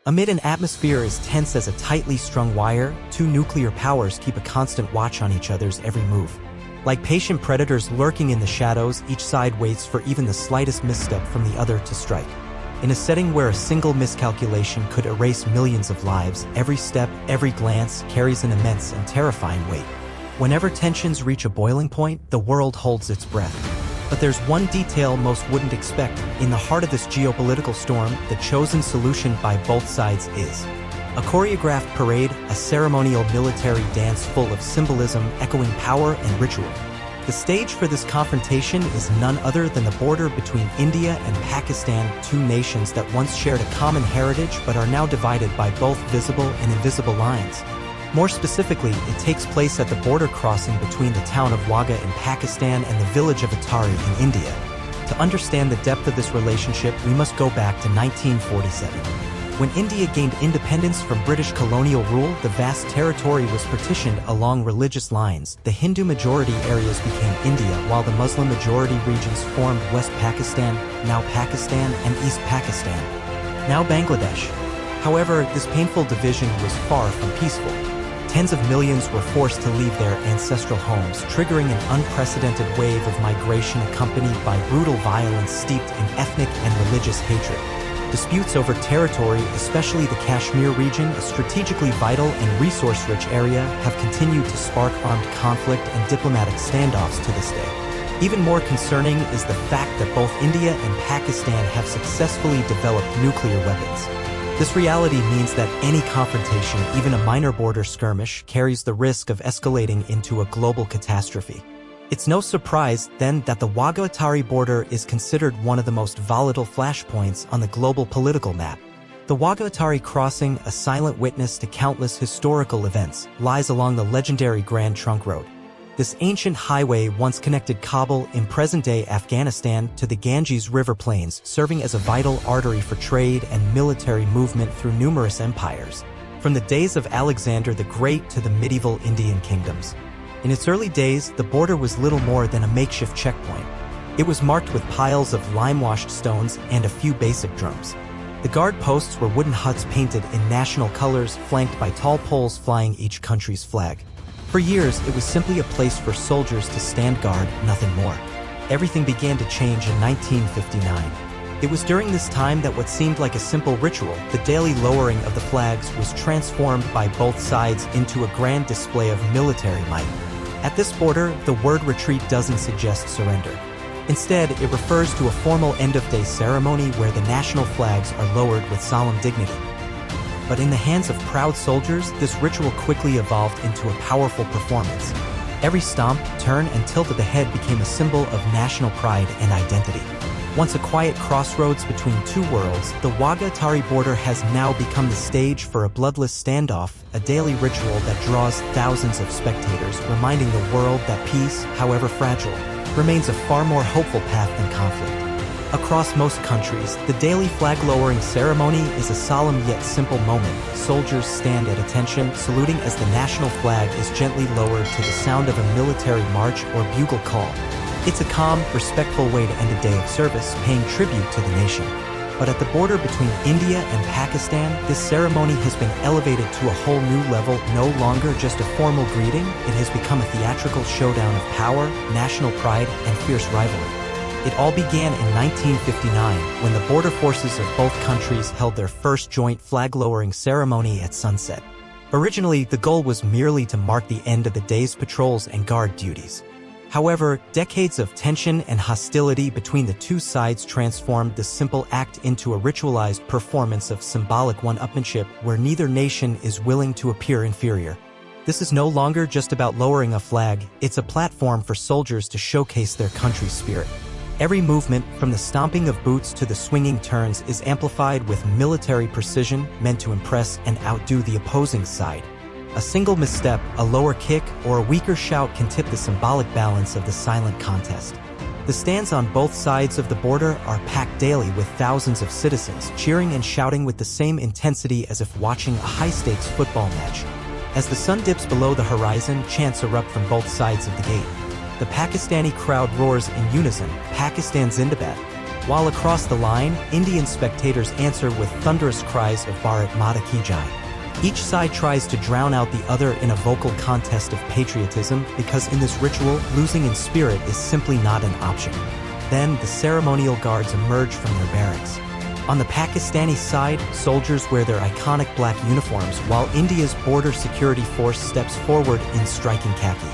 Amid an atmosphere as tense as a tightly strung wire, two nuclear powers keep a constant watch on each other's every move. Like patient predators lurking in the shadows, each side waits for even the slightest misstep from the other to strike. In a setting where a single miscalculation could erase millions of lives, every step, every glance carries an immense and terrifying weight. Whenever tensions reach a boiling point, the world holds its breath. But there's one detail most wouldn't expect. In the heart of this geopolitical storm, the chosen solution by both sides is a choreographed parade, a ceremonial military dance full of symbolism, echoing power and ritual. The stage for this confrontation is none other than the border between India and Pakistan, two nations that once shared a common heritage but are now divided by both visible and invisible lines. More specifically, it takes place at the border crossing between the town of Wagah in Pakistan and the village of Attari in India. To understand the depth of this relationship, we must go back to 1947. When India gained independence from British colonial rule, the vast territory was partitioned along religious lines. The Hindu-majority areas became India, while the Muslim-majority regions formed West Pakistan, now Pakistan, and East Pakistan, now Bangladesh. However, this painful division was far from peaceful. Tens of millions were forced to leave their ancestral homes, triggering an unprecedented wave of migration accompanied by brutal violence steeped in ethnic and religious hatred. Disputes over territory, especially the Kashmir region, a strategically vital and resource-rich area, have continued to spark armed conflict and diplomatic standoffs to this day. Even more concerning is the fact that both India and Pakistan have successfully developed nuclear weapons. This reality means that any confrontation, even a minor border skirmish, carries the risk of escalating into a global catastrophe. It's no surprise, then, that the Wagah-Attari border is considered one of the most volatile flashpoints on the global political map. The Wagah-Attari crossing, a silent witness to countless historical events, lies along the legendary Grand Trunk Road. This ancient highway once connected Kabul in present-day Afghanistan to the Ganges River plains, serving as a vital artery for trade and military movement through numerous empires, from the days of Alexander the Great to the medieval Indian kingdoms. In its early days, the border was little more than a makeshift checkpoint. It was marked with piles of lime-washed stones and a few basic drums. The guard posts were wooden huts painted in national colors, flanked by tall poles flying each country's flag. For years, it was simply a place for soldiers to stand guard, nothing more. Everything began to change in 1959. It was during this time that what seemed like a simple ritual, the daily lowering of the flags, was transformed by both sides into a grand display of military might. At this border, the word retreat doesn't suggest surrender. Instead, it refers to a formal end-of-day ceremony where the national flags are lowered with solemn dignity. But in the hands of proud soldiers, this ritual quickly evolved into a powerful performance. Every stomp, turn, and tilt of the head became a symbol of national pride and identity. Once a quiet crossroads between two worlds, the Wagah-Attari border has now become the stage for a bloodless standoff, a daily ritual that draws thousands of spectators, reminding the world that peace, however fragile, remains a far more hopeful path than conflict. Across most countries, the daily flag-lowering ceremony is a solemn yet simple moment. Soldiers stand at attention, saluting as the national flag is gently lowered to the sound of a military march or bugle call. It's a calm, respectful way to end a day of service, paying tribute to the nation. But at the border between India and Pakistan, this ceremony has been elevated to a whole new level. No longer just a formal greeting, it has become a theatrical showdown of power, national pride, and fierce rivalry. It all began in 1959, when the border forces of both countries held their first joint flag-lowering ceremony at sunset. Originally, the goal was merely to mark the end of the day's patrols and guard duties. However, decades of tension and hostility between the two sides transformed this simple act into a ritualized performance of symbolic one-upmanship where neither nation is willing to appear inferior. This is no longer just about lowering a flag, it's a platform for soldiers to showcase their country's spirit. Every movement, from the stomping of boots to the swinging turns, is amplified with military precision, meant to impress and outdo the opposing side. A single misstep, a lower kick, or a weaker shout can tip the symbolic balance of the silent contest. The stands on both sides of the border are packed daily with thousands of citizens cheering and shouting with the same intensity as if watching a high-stakes football match. As the sun dips below the horizon, chants erupt from both sides of the gate. The Pakistani crowd roars in unison, "Pakistan Zindabad." While across the line, Indian spectators answer with thunderous cries of Bharat Mata Ki Jai. Each side tries to drown out the other in a vocal contest of patriotism because in this ritual, losing in spirit is simply not an option. Then, the ceremonial guards emerge from their barracks. On the Pakistani side, soldiers wear their iconic black uniforms while India's border security force steps forward in striking khaki.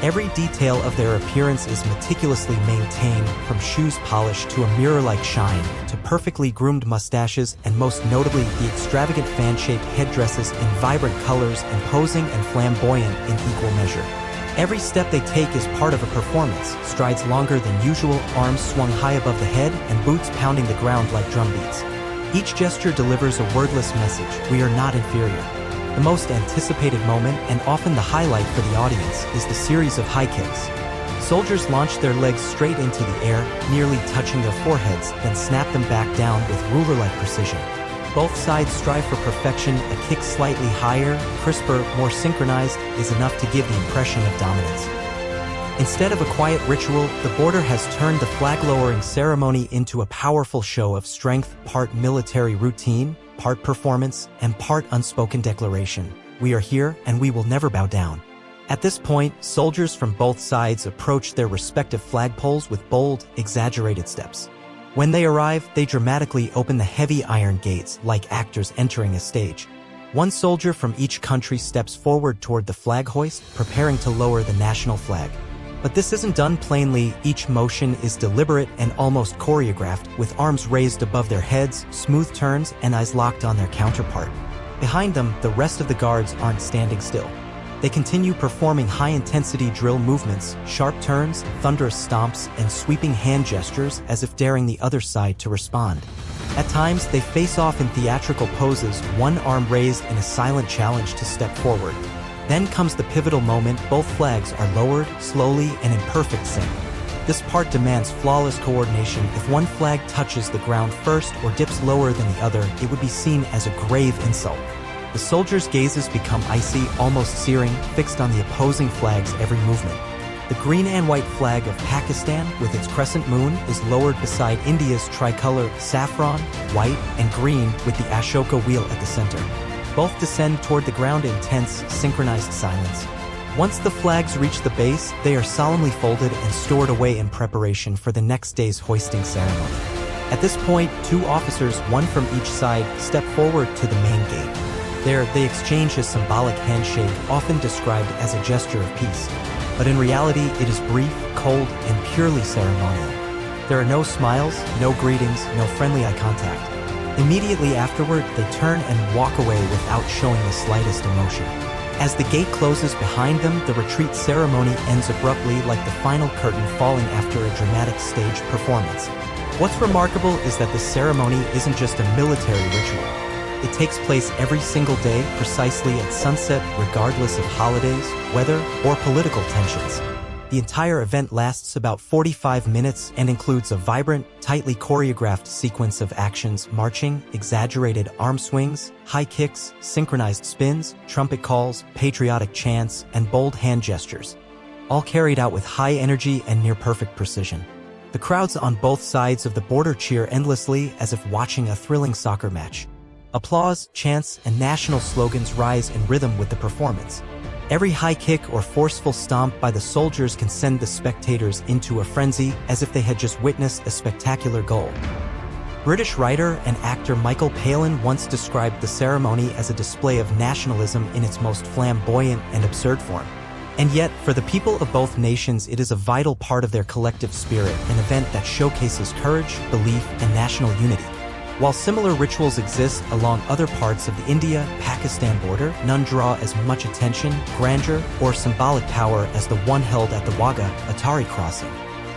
Every detail of their appearance is meticulously maintained, from shoes polished to a mirror-like shine, to perfectly groomed mustaches and most notably the extravagant fan-shaped headdresses in vibrant colors, imposing and flamboyant in equal measure. Every step they take is part of a performance, strides longer than usual, arms swung high above the head, and boots pounding the ground like drum beats. Each gesture delivers a wordless message: we are not inferior. The most anticipated moment, and often the highlight for the audience, is the series of high kicks. Soldiers launch their legs straight into the air, nearly touching their foreheads, then snap them back down with ruler-like precision. Both sides strive for perfection. A kick slightly higher, crisper, more synchronized is enough to give the impression of dominance. Instead of a quiet ritual, the border has turned the flag-lowering ceremony into a powerful show of strength, part military routine, part performance, and part unspoken declaration. We are here, and we will never bow down. At this point, soldiers from both sides approach their respective flagpoles with bold, exaggerated steps. When they arrive, they dramatically open the heavy iron gates, like actors entering a stage. One soldier from each country steps forward toward the flag hoist, preparing to lower the national flag. But this isn't done plainly. Each motion is deliberate and almost choreographed, with arms raised above their heads, smooth turns, and eyes locked on their counterpart. Behind them, the rest of the guards aren't standing still. They continue performing high-intensity drill movements, sharp turns, thunderous stomps, and sweeping hand gestures as if daring the other side to respond. At times, they face off in theatrical poses, one arm raised in a silent challenge to step forward. Then comes the pivotal moment. Both flags are lowered, slowly and in perfect sync. This part demands flawless coordination. If one flag touches the ground first or dips lower than the other, it would be seen as a grave insult. The soldiers' gazes become icy, almost searing, fixed on the opposing flag's every movement. The green and white flag of Pakistan, with its crescent moon, is lowered beside India's tricolor saffron, white, and green, with the Ashoka wheel at the center. Both descend toward the ground in tense, synchronized silence. Once the flags reach the base, they are solemnly folded and stored away in preparation for the next day's hoisting ceremony. At this point, two officers, one from each side, step forward to the main gate. There, they exchange a symbolic handshake, often described as a gesture of peace. But in reality, it is brief, cold, and purely ceremonial. There are no smiles, no greetings, no friendly eye contact. Immediately afterward, they turn and walk away without showing the slightest emotion. As the gate closes behind them, the retreat ceremony ends abruptly, like the final curtain falling after a dramatic stage performance. What's remarkable is that the ceremony isn't just a military ritual. It takes place every single day, precisely at sunset, regardless of holidays, weather, or political tensions. The entire event lasts about 45 minutes and includes a vibrant, tightly choreographed sequence of actions: marching, exaggerated arm swings, high kicks, synchronized spins, trumpet calls, patriotic chants, and bold hand gestures, all carried out with high energy and near-perfect precision. The crowds on both sides of the border cheer endlessly, as if watching a thrilling soccer match. Applause, chants, and national slogans rise in rhythm with the performance. Every high kick or forceful stomp by the soldiers can send the spectators into a frenzy, as if they had just witnessed a spectacular goal. British writer and actor Michael Palin once described the ceremony as a display of nationalism in its most flamboyant and absurd form. And yet, for the people of both nations, it is a vital part of their collective spirit, an event that showcases courage, belief, and national unity. While similar rituals exist along other parts of the India-Pakistan border, none draw as much attention, grandeur, or symbolic power as the one held at the Wagah, Attari crossing.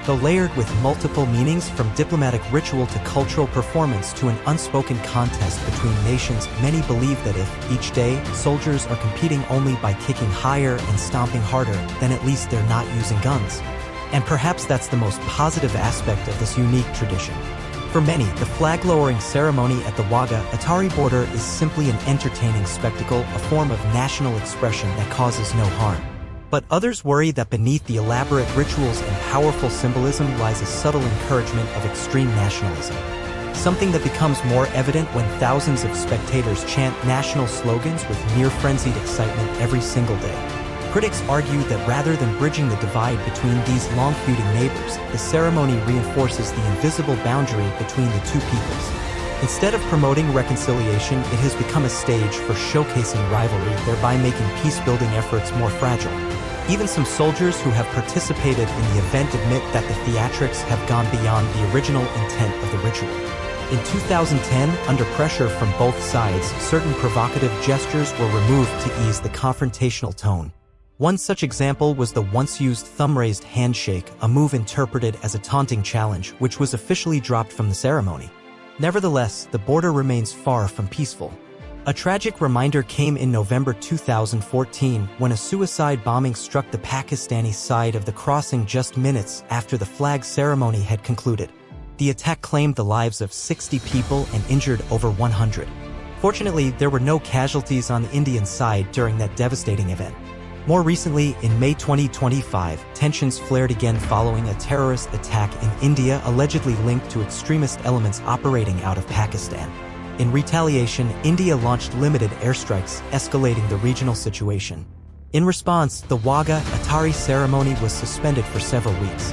Though layered with multiple meanings, from diplomatic ritual to cultural performance to an unspoken contest between nations, many believe that if, each day, soldiers are competing only by kicking higher and stomping harder, then at least they're not using guns. And perhaps that's the most positive aspect of this unique tradition. For many, the flag-lowering ceremony at the Wagah Attari border is simply an entertaining spectacle, a form of national expression that causes no harm. But others worry that beneath the elaborate rituals and powerful symbolism lies a subtle encouragement of extreme nationalism. Something that becomes more evident when thousands of spectators chant national slogans with near-frenzied excitement every single day. Critics argue that rather than bridging the divide between these long-feuding neighbors, the ceremony reinforces the invisible boundary between the two peoples. Instead of promoting reconciliation, it has become a stage for showcasing rivalry, thereby making peace-building efforts more fragile. Even some soldiers who have participated in the event admit that the theatrics have gone beyond the original intent of the ritual. In 2010, under pressure from both sides, certain provocative gestures were removed to ease the confrontational tone. One such example was the once-used thumb-raised handshake, a move interpreted as a taunting challenge, which was officially dropped from the ceremony. Nevertheless, the border remains far from peaceful. A tragic reminder came in November 2014 when a suicide bombing struck the Pakistani side of the crossing just minutes after the flag ceremony had concluded. The attack claimed the lives of 60 people and injured over 100. Fortunately, there were no casualties on the Indian side during that devastating event. More recently, in May 2025, tensions flared again following a terrorist attack in India allegedly linked to extremist elements operating out of Pakistan. In retaliation, India launched limited airstrikes, escalating the regional situation. In response, the Wagah Attari ceremony was suspended for several weeks.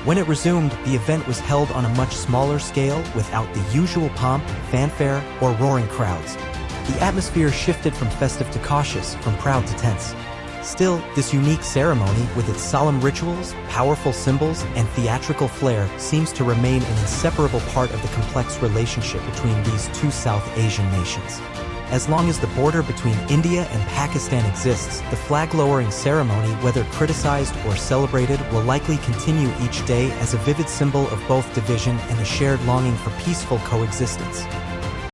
When it resumed, the event was held on a much smaller scale without the usual pomp, fanfare, or roaring crowds. The atmosphere shifted from festive to cautious, from proud to tense. Still, this unique ceremony, with its solemn rituals, powerful symbols, and theatrical flair, seems to remain an inseparable part of the complex relationship between these two South Asian nations. As long as the border between India and Pakistan exists, the flag-lowering ceremony, whether criticized or celebrated, will likely continue each day as a vivid symbol of both division and a shared longing for peaceful coexistence.